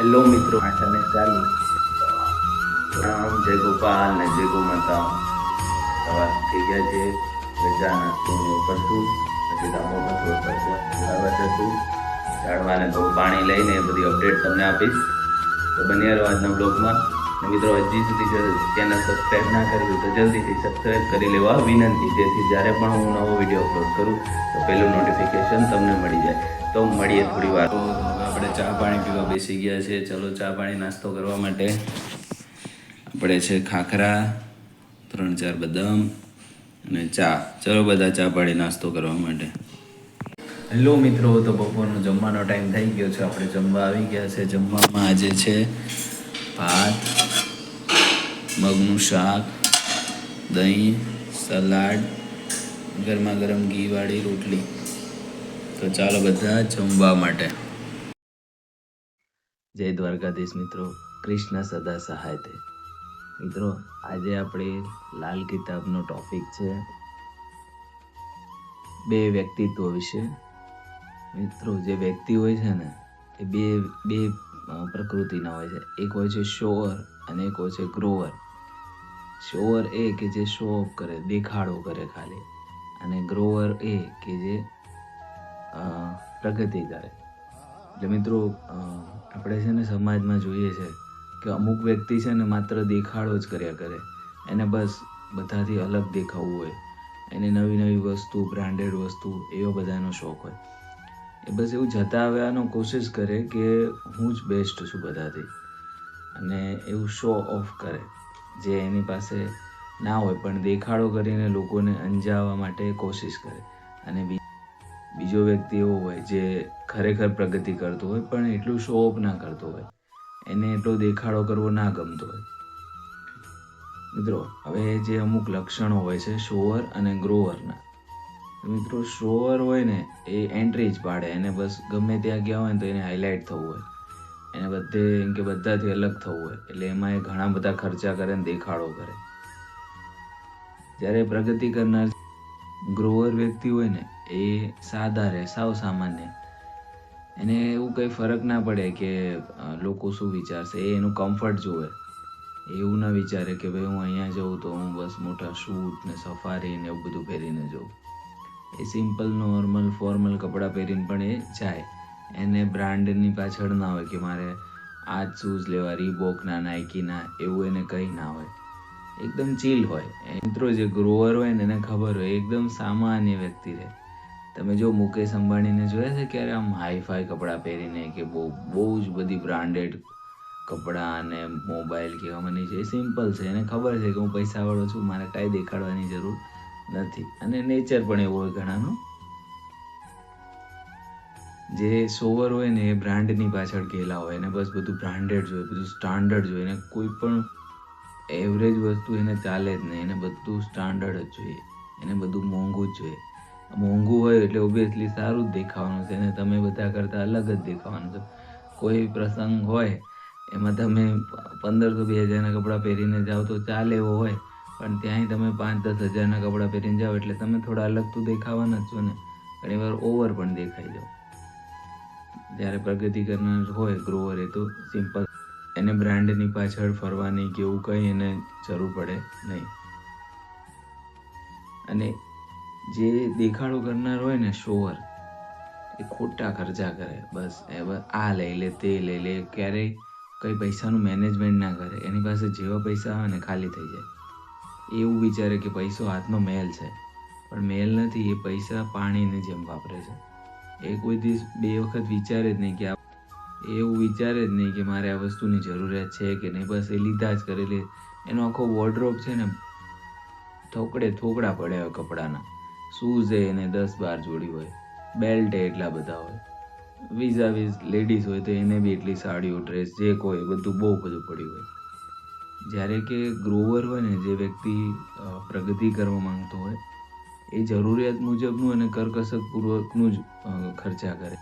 Hello મિત્રો, આઠને ચાલુ રામ જય ગોપાલ ને જય ગોમાતા. સવાર થઈ ગયા છે, રજા નાસ્તો કરશું, પછી ધામો પર થોડો તડકો લાવવા જશું, ઝાડવાને થોડું પાણી લઈને બધી અપડેટ તમને આપીશ. તો બન્યા રહો આજના બ્લોગમાં. મિત્રો હજી સુધી ચેનલ સબસ્ક્રાઈબ ના કર્યું તો જલ્દીથી સબસ્ક્રાઈબ કરી લેવા વિનંતી, જેથી જ્યારે પણ હું નવો વિડીયો અપલોડ કરું તો પહેલું નોટિફિકેશન તમને મળી જાય. તો મળીએ થોડી વાર. તો હવે આપણે ચા પાણી પીવા બેસી ગયા છે. ચલો ચા પાણી નાસ્તો કરવા માટે આપણે છે ખાખરા, 3-4 બદામ અને ચા. ચલો બધા ચા પાણી નાસ્તો કરવા માટે. હેલો મિત્રો, તો બપોરનો જમવાનો ટાઈમ થઈ ગયો છે. આપણે જમવા આવી ગયા છે. જમવામાં આજે છે ભાત, મગનું શાક, દહીં, સલાડ, ગરમા ગરમ ઘીવાળી રોટલી. તો ચાલો બધા જમવા માટે. જય દ્વારકાધીશ મિત્રો, કૃષ્ણ સદા સહાય તે. મિત્રો આજે આપણે લાલ કિતાબનો ટોપિક છે બે વ્યક્તિત્વ વિશે. મિત્રો જે વ્યક્તિ હોય છે ને એ બે પ્રકૃતિના હોય છે. એક હોય છે શોઅર અને એક હોય છે ગ્રોવર. શોઅર એ કે જે શો ઓફ કરે, દેખાડો કરે ખાલી, અને ગ્રોવર એ કે જે પ્રગતિ કરે. એટલે મિત્રો આપણે છે ને સમાજમાં જોઈએ છે કે અમુક વ્યક્તિ છે ને માત્ર દેખાડો જ કર્યા કરે. એને બસ બધાથી અલગ દેખાવું હોય, એને નવી નવી વસ્તુ, બ્રાન્ડેડ વસ્તુ, એવો બધાનો શોખ હોય. એ બસ એવું જતાવવાનો કોશિશ કરે કે હું જ બેસ્ટ છું બધાથી, અને એવું શો ઓફ કરે જે એની પાસે ના હોય, પણ દેખાડો કરીને લોકોને અંજાવવા માટે કોશિશ કરે. અને બીજો વ્યક્તિ એવો હોય જે ખરેખર પ્રગતિ કરતો હોય પણ એટલું શો ઓફ ના કરતો હોય, એને એટલો દેખાડો કરવો ના ગમતો હોય. મિત્રો હવે જે અમુક લક્ષણો હોય છે શોઅર અને ગ્રોવરના. મિત્રો શોઅર હોય ને એ એન્ટ્રી જ પાડે, એને બસ ગમે ત્યાં ગયા હોય ને તો એને હાઇલાઇટ થવું હોય, એને બધે એમ કે બધાથી અલગ થવું હોય, એટલે એમાં એ ઘણા બધા ખર્ચા કરે ને દેખાડો કરે. જ્યારે પ્રગતિ કરનાર ગ્રોવર વ્યક્તિ હોય ને એ સાદા રહે, સાવ સામાન્ય. એને એવું કંઈ ફરક ના પડે કે લોકો શું વિચારશે, એ એનું કમ્ફર્ટ જોવે. એવું ના વિચારે કે ભાઈ હું અહીંયા જાઉં તો હું બસ મોટા શૂટ ને સફારી ને એવું બધું પહેરીને જાઉં. એ સિમ્પલ નોર્મલ ફોર્મલ કપડાં પહેરીને પણ એ જાય. એને બ્રાન્ડની પાછળ ના હોય કે મારે આ જ શૂઝ લેવા, રીબોકના, નાઇકીના, એવું એને કંઈ ના હોય. એકદમ ચીલ હોય. મિત્રો જે ગ્રોવર હોય ને એને ખબર હોય એકદમ સામાન્ય વ્યક્તિ રહે. તમે જો મુકેશ અંબાણીને જોયા છે ક્યારે આમ હાઈફાઈ કપડાં પહેરીને, કે બહુ જ બધી બ્રાન્ડેડ કપડાં અને મોબાઈલ કે મને છે? સિમ્પલ છે, એને ખબર છે કે હું પૈસાવાળો છું, મારે કાંઈ દેખાડવાની જરૂર નથી. અને નેચર પણ એવો હોય ઘણાનો. જે શોવર હોય ને એ બ્રાન્ડની પાછળ ગયેલા હોય, એને બસ બધું બ્રાન્ડેડ જોઈએ, બધું સ્ટાન્ડર્ડ જોઈએ, એને કોઈ પણ એવરેજ વસ્તુ એને ચાલે જ નહીં, એને બધું સ્ટાન્ડર્ડ જ જોઈએ, એને બધું મોંઘું જ જોઈએ. મોંઘું હોય એટલે ઓબ્વિયસલી સારું જ દેખાવાનું છે, અને તમે બધા કરતાં અલગ જ દેખાવાનું છે. કોઈ પ્રસંગ હોય એમાં તમે 1500-2000ના કપડાં પહેરીને જાઓ તો ચાલે એવો હોય, પણ ત્યાંય તમે 5-10 હજારના કપડાં પહેરીને જાઓ એટલે તમે થોડા અલગ તો દેખાવાના જ છો ને, ઘણીવાર ઓવર પણ દેખાઈ જાઓ. જ્યારે પ્રગતિ કરનાર હોય ગ્રોવર, એ તો સિમ્પલ, એને બ્રાન્ડની પાછળ ફરવાની કે એવું કંઈ એને જરૂર પડે નહીં. અને જે દેખાડો કરનાર હોય ને શોઅર, એ ખોટા ખર્ચા કરે. બસ આ લઈ લે, તે લઈ લે, ક્યારેય કંઈ પૈસાનું મેનેજમેન્ટ ના કરે. એની પાસે જેવા પૈસા આવે ને ખાલી થઈ જાય. એવું વિચારે કે પૈસો હાથનો મેલ છે, પણ મેલ નથી, એ પૈસા પાણીની જેમ વાપરે છે. એ કોઈ દિવસ બે વખત વિચારે જ નહીં કે એવું વિચારે જ નહીં કે મારે આ વસ્તુની જરૂરિયાત છે કે નહીં. બસ એ લીધા જ કરે. એનો આખો વોર્ડરોબ છે ને થોકડા પડ્યા હોય કપડાના. શૂઝ એને 10-12 જોડી હોય, બેલ્ટ એટલા બધા હોય, વીઝ લેડીઝ હોય તો એને બી એટલી સાડીઓ, ડ્રેસ, જે કોઈ બધું બહુ બધું પડ્યું હોય. જ્યારે કે ગ્રોવર હોય ને, જે વ્યક્તિ પ્રગતિ કરવા માંગતો હોય, એ જરૂરિયાત મુજબનું અને કરકસરપૂર્વકનું જ ખર્ચા કરે.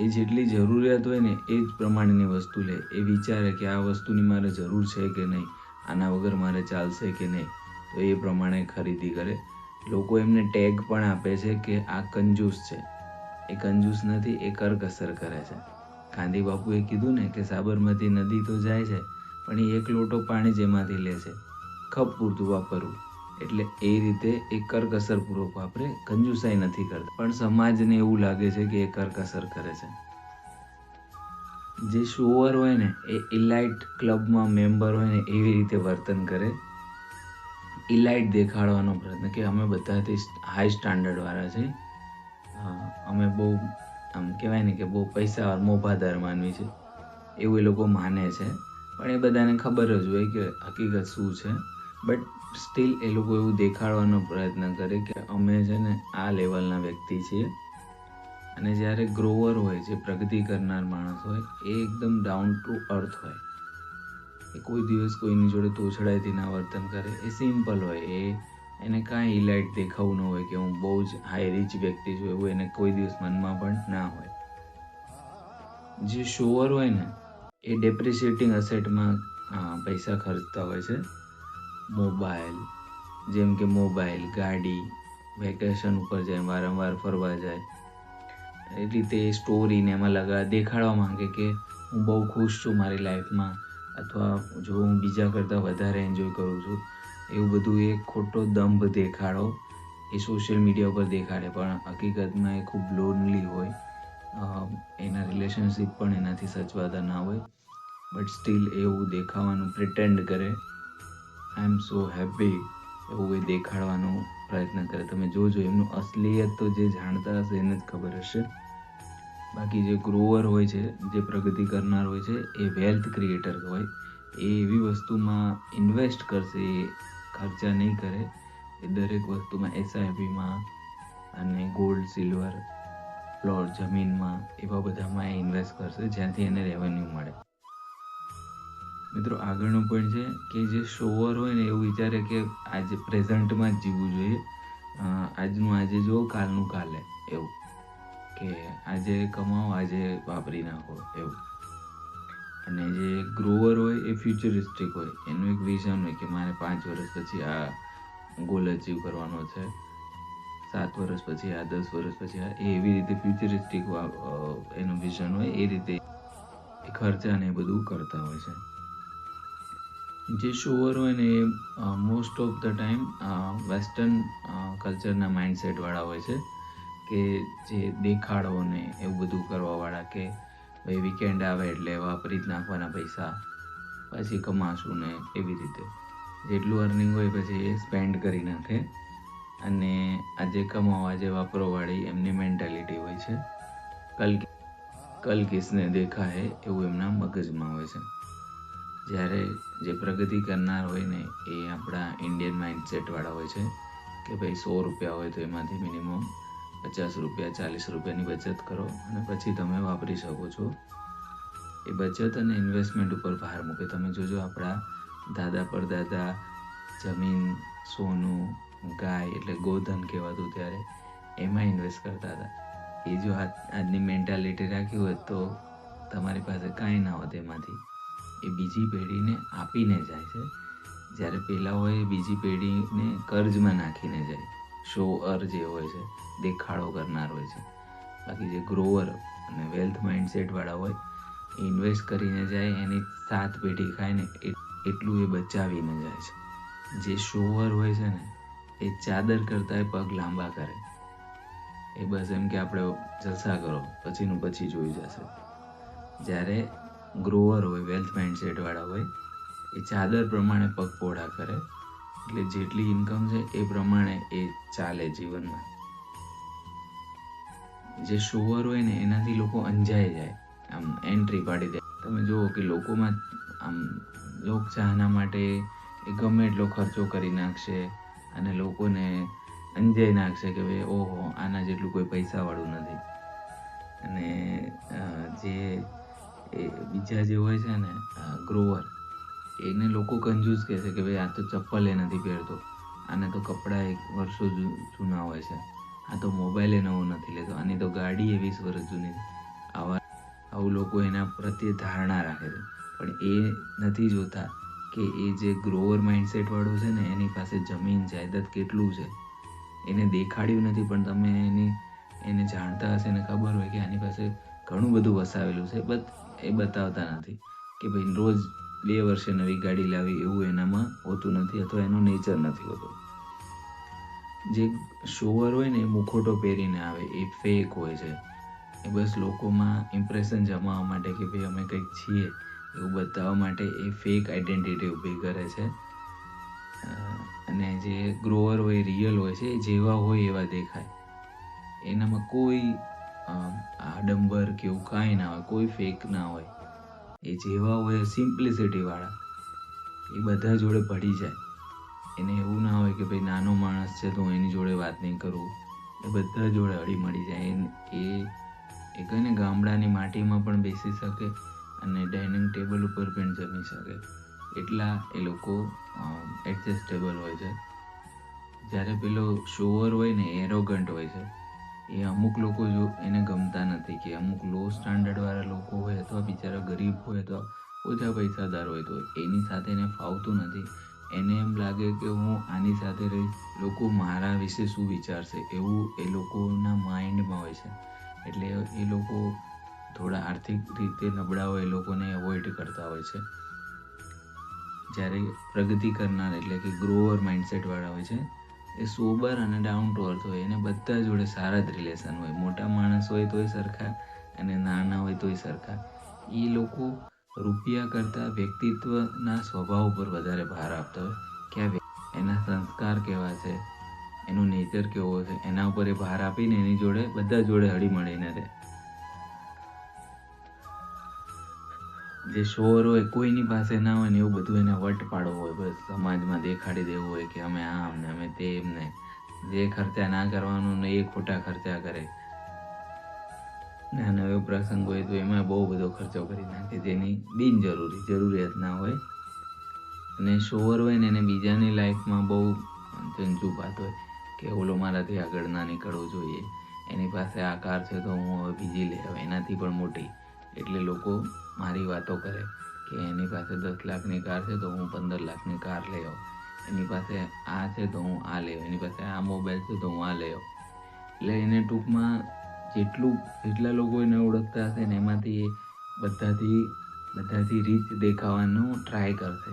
એ જેટલી જરૂરિયાત હોય ને એ જ પ્રમાણેની વસ્તુ લે. એ વિચારે કે આ વસ્તુની મારે જરૂર છે કે નહીં, આના વગર મારે ચાલશે કે નહીં, તો એ પ્રમાણે ખરીદી કરે. લોકો એમને ટેગ પણ આપે છે કે આ કંજૂસ છે. એ કંજૂસ નથી, એ કરકસર કરે છે. ગાંધી બાપુએ કીધું ને કે સાબરમતી નદી તો જાય છે પણ એ એક લોટો પાણી જેમાંથી લે છે, ખપ પૂરતું વાપરવું. એટલે એ રીતે એ કરકસરપૂર્વક વાપરે, કંજુસાઈ નથી કરતા. પણ સમાજને એવું લાગે છે કે એ કરકસર કરે છે. જે શોઅર હોય ને એ ઇલાઇટ ક્લબમાં મેમ્બર હોય ને એવી રીતે વર્તન કરે, ઇલાઇટ દેખાડવાનો પ્રયત્ન કે અમે બધાથી હાઈ સ્ટાન્ડર્ડ વાળા છે, અમે બહુ આમ કહેવાય ને કે બહુ પૈસા મોભાદાર માનવી છે એવું એ લોકો માને છે. પણ એ બધાને ખબર જ હોય કે હકીકત શું છે. બટ સ્ટીલ એ લોકો એવું દેખાડવાનો પ્રયત્ન કરે કે અમે છે ને આ લેવલના વ્યક્તિ છીએ. અને જ્યારે ગ્રોવર હોય, જે પ્રગતિ કરનાર માણસ હોય, એ એકદમ ડાઉન ટુ અર્થ હોય. એ કોઈ દિવસ કોઈની જોડે તોછડાઈથી ના વર્તન કરે. એ સિમ્પલ હોય. એને કાંઈ ઇલાઇટ દેખાવું ન હોય કે હું બહુ જ હાઈ રીચ વ્યક્તિ છું, એવું એને કોઈ દિવસ મનમાં પણ ના હોય. જે શોઅર હોય ને એ ડેપ્રિશિએટિંગ અસેટમાં પૈસા ખર્ચતા હોય છે. મોબાઈલ, જેમ કે મોબાઈલ, ગાડી, વેકેશન ઉપર જાય, વારંવાર ફરવા જાય, એ રીતે સ્ટોરીને એમાં દેખાડવા માંગે કે હું બહુ ખુશ છું મારી લાઈફમાં, અથવા જો હું બીજા કરતાં વધારે એન્જોય કરું છું. એવું બધું એ ખોટો દંભ દેખાડો એ સોશિયલ મીડિયા ઉપર દેખાડે, પણ હકીકતમાં એ ખૂબ લોનલી હોય. એના રિલેશનશિપ પણ એનાથી સચવાતા ના હોય, બટ સ્ટીલ એવું દેખાવાનું પ્રિટેન્ડ કરે. આઈ એમ સો હેપી એવું એ દેખાડવાનો પ્રયત્ન કરે. તમે જોજો, એમનું અસલિયત તો જે જાણતા હશે એને જ ખબર હશે. બાકી જે ગ્રોવર હોય છે, જે પ્રગતિ કરનાર હોય છે, એ વેલ્થ ક્રિએટર હોય. એ એવી વસ્તુમાં ઇન્વેસ્ટ કરશે, એ ખર્ચા નહીં કરે. એ દરેક વસ્તુમાં એસઆઈપીમાં અને ગોલ્ડ, સિલ્વર, પ્લોટ, જમીનમાં, એવા બધામાં એ ઇન્વેસ્ટ કરશે જ્યાંથી એને રેવન્યુ મળે. મિત્રો, આગળનો પોઈન્ટ છે કે જે શોઅર હોય ને એવું વિચારે કે આજે પ્રેઝન્ટમાં જ જીવવું જોઈએ. આજનું આજે જો, કાલનું કાલે, એવું કે આજે કમાઓ, આજે વાપરી નાખો એવું. અને જે ગ્રોવર હોય એ ફ્યુચરિસ્ટિક હોય. એનું એક વિઝન હોય કે મારે 5 વર્ષ પછી આ ગોલ અચીવ કરવાનો છે, 7 વર્ષ પછી આ, 10 વર્ષ પછી આ. એવી રીતે ફ્યુચરિસ્ટિક એનું વિઝન હોય, એ રીતે એ ખર્ચા ને એ બધું કરતા હોય છે. જે શોઅર હોય ને એ most of the time western કલ્ચરના માઇન્ડસેટવાળા હોય છે, કે જે દેખાડો ને એવું બધું કરવાવાળા, કે ભાઈ વીકેન્ડ આવે એટલે વાપરી જ નાખવાના પૈસા, પછી કમાશું ને એવી રીતે. જેટલું અર્નિંગ હોય પછી એ સ્પેન્ડ કરી નાખે. અને આજે કમાઓ આજે વાપરોવાળી એમની મેન્ટાલિટી હોય છે. કલ કિસને દેખા હે એવું એમના મગજમાં હોય છે. જ્યારે જે પ્રગતિ કરનાર હોય ને એ આપણા ઇન્ડિયન માઇન્ડસેટવાળા હોય છે, કે ભાઈ 100 રૂપિયા હોય તો એમાંથી મિનિમમ 50 રૂપિયા, 40 રૂપિયાની બચત કરો અને પછી તમે વાપરી શકો છો. એ બચત અને ઇન્વેસ્ટમેન્ટ ઉપર ભાર મૂકે. તમે જોજો, આપણા દાદા પરદાદા જમીન, સોનું, ગાય, એટલે ગોધન કહેવાતું ત્યારે, એમાં ઇન્વેસ્ટ કરતા હતા. એ જો આજની મેન્ટાલિટી રાખી હોત તો તમારી પાસે કાંઈ ના હોત એમાંથી. એ બીજી પેઢીને આપીને જાય છે, જ્યારે પહેલાં હોય બીજી પેઢીને કર્જમાં નાખીને જાય. શોઅર જે હોય છે, દેખાડો કરનાર હોય છે. બાકી જે ગ્રોવર અને વેલ્થ માઇન્ડસેટવાળા હોય, એ ઇન્વેસ્ટ કરીને જાય, એની 7 પેઢી ખાય ને એટલું એ બચાવીને જાય છે. જે શોઅર હોય છે ને એ ચાદર કરતાં પગ લાંબા કરે. એ બસ એમ કે આપણે જલસા કરો, પછીનું પછી જોઈ જશે. જ્યારે ગ્રોવર હોય, વેલ્થ માઇન્ડસેટવાળા હોય, એ ચાદર પ્રમાણે પગ પહોળા કરે. એટલે જેટલી ઇન્કમ છે એ પ્રમાણે એ ચાલે જીવનમાં. જે શોઅર હોય ને એનાથી લોકો અંજાઈ જાય, આમ એન્ટ્રી પાડી દે. તમે જુઓ કે લોકોમાં આમ લોકચાહના માટે એ ગમે એટલો ખર્ચો કરી નાખશે અને લોકોને અંજાઈ નાખશે કે ભાઈ ઓહો, આના જેટલું કોઈ પૈસાવાળું નથી. અને જે બીજા જે હોય છે ને ગ્રોવર, એને લોકો કંજૂસ કહે છે કે ભાઈ આ તો ચપ્પલ એ નથી પહેરતો, આને તો કપડાં વર્ષો જૂના હોય છે, આ તો મોબાઈલ એ નવો નથી લેતો, આની તો ગાડી 20 વર્ષ જૂની છે. આવું લોકો એના પ્રત્યે ધારણા રાખે છે. પણ એ નથી જોતા કે એ જે ગ્રોવર માઇન્ડસેટવાળો છે ને એની પાસે જમીન જાયદાદ કેટલું છે. એને દેખાડ્યું નથી, પણ તમે એને જાણતા હશે ને ખબર હોય કે આની પાસે ઘણું બધું વસાવેલું છે, બટ એ બતાવતા નથી કે ભાઈ રોજ 2 વર્ષે નવી ગાડી લાવી એવું એનામાં હોતું નથી, અથવા એનો નેચર નથી હોતો. જે શોવર હોય ને એ મુખોટો પહેરીને આવે, એ ફેક હોય છે. એ બસ લોકોમાં ઇમ્પ્રેશન જમાવવા માટે કે ભાઈ અમે કંઈક છીએ એવું બતાવવા માટે એ ફેક આઈડેન્ટિટી ઊભી કરે છે. અને જે ગ્રોવર હોય, રિયલ હોય છે, એ જેવા હોય એવા દેખાય. એનામાં કોઈ આડંબર કે એવું કાંઈ ના હોય, કોઈ ફેક ના હોય. એ જેવા હોય સિમ્પ્લિસિટીવાળા, એ બધા જોડે ભળી જાય. એને એવું ના હોય કે ભાઈ નાનો માણસ છે તો હું એની જોડે વાત નહીં કરું, એ બધા જોડે હળી મળી જાય. એ કહે ને ગામડાની માટીમાં પણ બેસી શકે અને ડાઇનિંગ ટેબલ ઉપર પણ જમી શકે, એટલા એ લોકો એડજસ્ટેબલ હોય છે. જ્યારે પેલો શોવર હોય ને એરોગન્ટ હોય છે, એ અમુક લોકો જો એને ગમતા નથી, કે અમુક લો સ્ટાન્ડર્ડવાળા લોકો હોય અથવા બિચારા ગરીબ હોય અથવા ઓછા પૈસાદાર હોય તો એની સાથે એને ફાવતું નથી. એને એમ લાગે કે હું આની સાથે રહીશ, લોકો મારા વિશે શું વિચારશે, એવું એ લોકોના માઇન્ડમાં હોય છે. એટલે એ લોકો થોડા આર્થિક રીતે નબળા હોય એ લોકોને એવોઇડ કરતા હોય છે. જ્યારે પ્રગતિ કરનાર એટલે કે ગ્રોવર માઇન્ડસેટવાળા હોય છે, એ સોબર અને ડાઉન ટુ અર્થ હોય. એને બધા જોડે સારા જ રિલેશન હોય. મોટા માણસ હોય તોય સરખા અને નાના હોય તોય સરખા. એ લોકો રૂપિયા કરતાં વ્યક્તિત્વના સ્વભાવ પર વધારે ભાર આપતા હોય, કે એના સંસ્કાર કેવા છે, એનું નેચર કેવો છે, એના ઉપર એ ભાર આપીને એની જોડે બધા જોડે હળી મળીને રહે. જે શોર હોય કોઈની પાસે ના હોય ને એવું બધું એને વટ પાડવો હોય, બસ સમાજમાં દેખાડી દેવું હોય કે અમે આમ ને અમે તેમ ને. જે ખર્ચા ના કરવાનું ને એ ખોટા ખર્ચા કરે. નાનો એવો પ્રસંગ હોય તો એમાં બહુ બધો ખર્ચો કરી નાખે, જેની જરૂરિયાત ના હોય. અને શોવર હોય ને એને બીજાની લાઈફમાં બહુ જંજુપાત હોય કે ઓલો મારાથી આગળ ના નીકળવું જોઈએ, એની પાસે આ કાર છે તો હું હવે બીજી લઈ આવે એનાથી પણ મોટી. એટલે લોકો મારી વાતો કરે કે એની પાસે 10 લાખની કાર છે તો હું 15 લાખની કાર લઈ આવું, એની પાસે આ છે તો હું આ લઈ આવું, એની પાસે આ મોબાઈલ છે તો હું આ લઈ આવું. એટલે એને ટૂંકમાં જેટલા લોકો એને ઓળખતા હશે ને એમાંથી બધાથી રીચ દેખાવાનું ટ્રાય કરશે,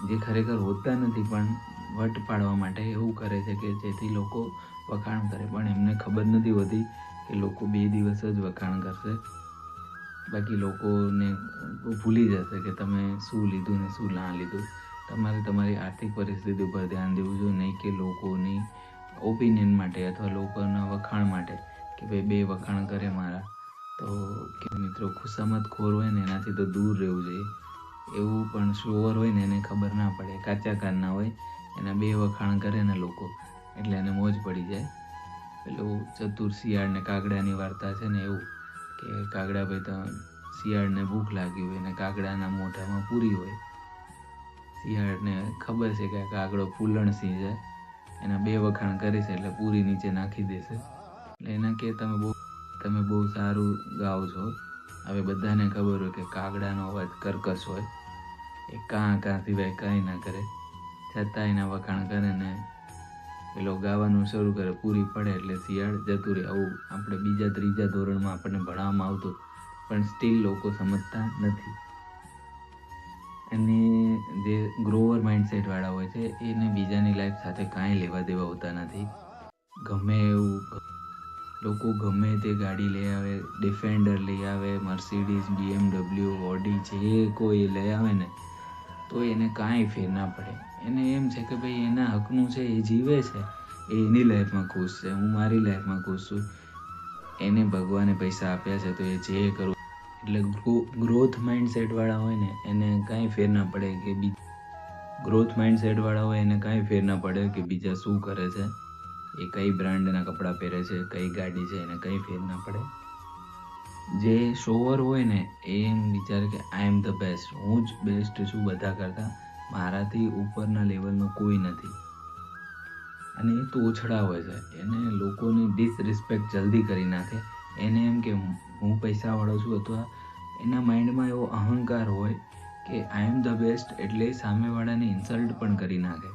જે ખરેખર હોતા નથી, પણ વટ પાડવા માટે એવું કરે છે કે જેથી લોકો વખાણ કરે. પણ એમને ખબર નથી હોતી કે લોકો 2 દિવસ જ વખાણ કરશે, બાકી લોકોને ભૂલી જશે કે તમે શું લીધું ને શું ના લીધું. તમારે તમારી આર્થિક પરિસ્થિતિ ઉપર ધ્યાન દેવું જોઈએ, નહીં કે લોકોની ઓપિનિયન માટે અથવા લોકોના વખાણ માટે કે ભાઈ 2 વખાણ કરે મારા તો કે મિત્રો ખુશામતખોર હોય ને એનાથી તો દૂર રહેવું જોઈએ. એવું પણ શોવર હોય ને એને ખબર ના પડે, કાચા કાનના હોય, એના 2 વખાણ કરે ને લોકો એટલે એને મોજ પડી જાય. પેલું ચતુર શિયાળ ને કાગડાની વાર્તા છે ને એવું, કે કાગડાભાઈ તો શિયાળને ભૂખ લાગી હોય અને કાગડાના મોઢામાં પૂરી હોય. શિયાળને ખબર છે કે આ કાગડો ફૂલણ સિંહ છે, એના 2 વખાણ કરે છે એટલે પૂરી નીચે નાખી દેશે. એટલે એના કે તમે બહુ સારું ગાઓ છો. હવે બધાને ખબર હોય કે કાગડાનો અવાજ કર્કશ હોય, એ કાં સિવાય કાંઈ ના કરે, છતાં એના વખાણ કરે ને પેલો ગાવાનું શરૂ કરે, પૂરી પડે એટલે શિયાળ જતું રહે. આવું આપણે 2જા 3જા ધોરણમાં આપણને ભણાવવામાં આવતું, પણ સ્ટીલ લોકો સમજતા નથી. અને જે ગ્રોવર માઇન્ડસેટવાળા હોય છે એને બીજાની લાઈફ સાથે કાંઈ લેવા દેવા હોતા નથી. લોકો ગમે તે ગાડી લઈ આવે, ડિફેન્ડર લઈ આવે, મર્સિડીઝ, BMW, ઓડી જે કોઈ લઈ આવે ને તો એને કાંઈ ફેર ના પડે. એને એમ છે કે ભાઈ એના હકનું છે, એ જીવે છે, એ એની લાઈફમાં ખુશ છે, હું મારી લાઈફમાં ખુશ છું. એને ભગવાને પૈસા આપ્યા છે તો એ જે કરું. એટલે ગ્રોથ માઇન્ડસેટવાળા હોય ને એને કાંઈ ફેર ના પડે કે બીજા શું કરે છે, એ કઈ બ્રાન્ડના કપડાં પહેરે છે, કઈ ગાડી છે, એને કંઈ ફેર ના પડે. જે શોવર હોય ને એ એમ વિચારે કે આઈ એમ ધ બેસ્ટ, હું જ બેસ્ટ છું બધા કરતાં, મારાથી ઉપરના લેવલનો કોઈ નથી. અને એ તોછડા હોય છે, એને લોકોની ડિસરિસ્પેક્ટ જલ્દી કરી નાખે. એને એમ કે હું પૈસાવાળો છું, અથવા એના માઇન્ડમાં એવો અહંકાર હોય કે આઈ એમ ધ બેસ્ટ, એટલે સામેવાળાને ઇન્સલ્ટ પણ કરી નાખે.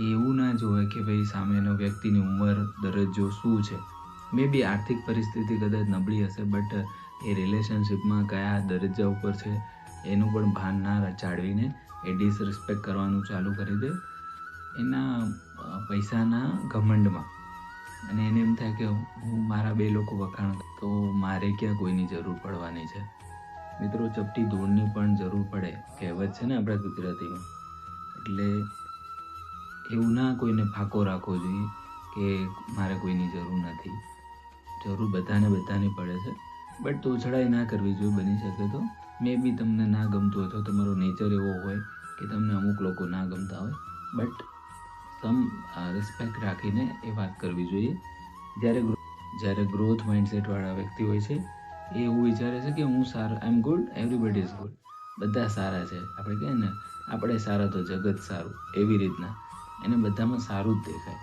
એવું ના જોવે કે ભાઈ સામેનો વ્યક્તિની ઉંમર દરજ્જો શું છે, મે બી આર્થિક પરિસ્થિતિ કદાચ નબળી હશે, બટ એ રિલેશનશિપમાં કયા દરજ્જા ઉપર છે એનું પણ ભાન ના જાળવીને એ ડિસરિસ્પેક્ટ કરવાનું ચાલુ કરી દે એના પૈસાના ઘમંડમાં. અને એને એમ થાય કે હું મારા 2 લોકો વખાણ તો મારે ક્યાં કોઈની જરૂર પડવાની છે. મિત્રો, ચપટી ધૂળની પણ જરૂર પડે કહેવત છે ને આપણા ગુજરાતીમાં. એટલે એવું ના કોઈને ફાંકો રાખવો જોઈએ કે મારે કોઈની જરૂર નથી. જરૂર બધાની પડે છે, બટ તોછડાઈ ના કરવી જોઈએ. બની શકે તો મે બી તમને ના ગમતું અથવા તમારો નેચર એવો હોય કે તમને અમુક લોકો ના ગમતા હોય, બટ રિસ્પેક્ટ રાખીને એ વાત કરવી જોઈએ. જ્યારે ગ્રોથ માઇન્ડસેટવાળા વ્યક્તિ હોય છે એ એવું વિચારે છે કે હું સારો, આઈ એમ ગુડ, એવરીબડી ઇઝ ગુડ, બધા સારા છે. આપણે કહીએ ને આપણે સારા તો જગત સારું, એવી રીતના એને બધામાં સારું જ દેખાય.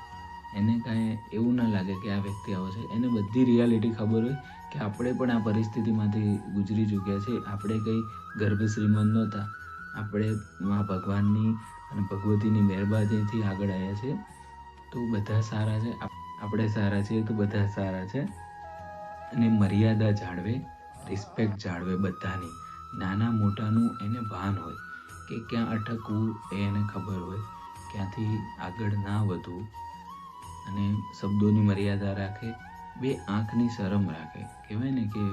એને કાંઈ એવું ના લાગે કે આ વ્યક્તિ આવો છે. એને બધી રિયાલિટી ખબર હોય કે આપણે પણ આ પરિસ્થિતિમાંથી ગુજરી ચૂક્યા છે. આપણે કંઈ ગર્ભ શ્રીમંત નહોતા, આપણે મા ભગવાનની અને ભગવતીની મહેરબાનીથી આગળ આવ્યા છે. તો બધા સારા છે, આપણે સારા છીએ તો બધા સારા છે. અને મર્યાદા જાળવે, રિસ્પેક્ટ જાળવે બધાની. નાના મોટાનું એને ભાન હોય કે ક્યાં અટકવું એ એને ખબર હોય, ક્યાંથી આગળ ના વધવું. અને શબ્દોની મર્યાદા રાખે, 2 આંખની શરમ રાખે. કહેવાય ને કે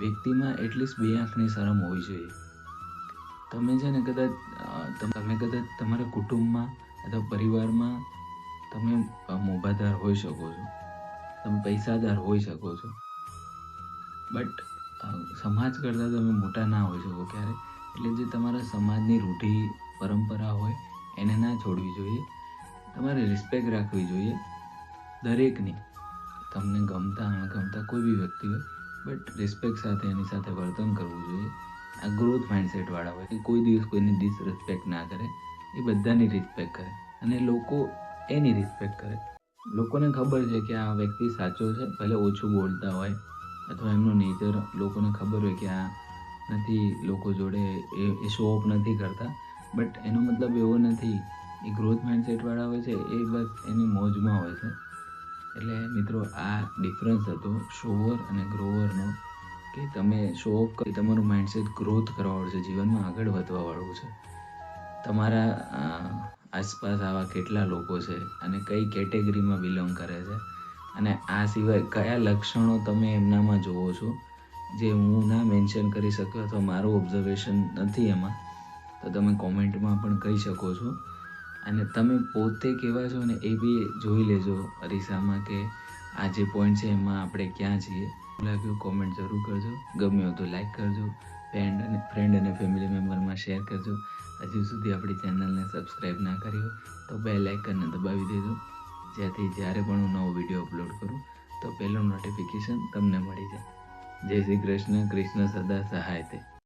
વ્યક્તિમાં એટલીસ્ટ 2 આંખની શરમ હોવી જોઈએ. તમે છે ને કદાચ તમારા કુટુંબમાં અથવા પરિવારમાં તમે મોભાદાર હોઈ શકો છો, તમે પૈસાદાર હોઈ શકો છો, બટ સમાજ કરતાં તમે મોટા ના હોઈ શકો ક્યારે. એટલે જે તમારા સમાજની રૂઢિ પરંપરા હોય એને ના છોડવી જોઈએ. તમારે રિસ્પેક્ટ રાખવી જોઈએ દરેકની. તમને ગમતા અણગમતા કોઈ બી વ્યક્તિ હોય, બટ રિસ્પેક્ટ સાથે એની સાથે વર્તન કરવું જોઈએ. આ ગ્રોથ માઇન્ડસેટવાળા હોય, કોઈ દિવસ કોઈની ડિસરિસ્પેક્ટ ના કરે, એ બધાની રિસ્પેક્ટ કરે અને લોકો એની રિસ્પેક્ટ કરે. લોકોને ખબર છે કે આ વ્યક્તિ સાચો છે, ભલે ઓછું બોલતા હોય અથવા એમનો નેચર લોકોને ખબર હોય કે આ નથી લોકો જોડે એ શો ઓફ નથી કરતા, બટ એનો મતલબ એવો નથી. એ ગ્રોથ માઇન્ડસેટવાળા હોય છે એ બસ એની મોજમાં હોય છે. એટલે મિત્રો, આ ડિફરન્સ હતો શોવર અને ગ્રોવરનો, કે તમે શો ઓફ કરી તમારું માઇન્ડસેટ ગ્રોથ કરવાવાળું છે, જીવનમાં આગળ વધવાવાળું છે. તમારા આસપાસ આવા કેટલા લોકો છે અને કઈ કેટેગરીમાં બિલોંગ કરે છે, અને આ સિવાય કયા લક્ષણો તમે એમનામાં જોવો છો જે હું ના મેન્શન કરી શક્યો અથવા મારું ઓબ્ઝર્વેશન નથી એમાં, તો તમે કોમેન્ટમાં પણ કહી શકો છો. અને તમે પોતે કેવા છો ને એ બી જોઈ લેજો અરીસામાં કે આ જે પોઈન્ટ છે એમાં આપણે ક્યાં છીએ. લાગ્યું કોમેન્ટ જરૂર કરજો, ગમ્યો તો લાઈક કરજો, ફ્રેન્ડ અને ફેમિલી મેમ્બરમાં શેર કરજો. હજુ સુધી આપણી ચેનલને સબસ્ક્રાઈબ ના કરી હોય તો બેલ આઇકનને દબાવી દેજો, જેથી જ્યારે પણ હું નવો વિડીયો અપલોડ કરું તો પહેલું નોટિફિકેશન તમને મળી જાય. જય શ્રી કૃષ્ણ. કૃષ્ણ સદા સહાય તે.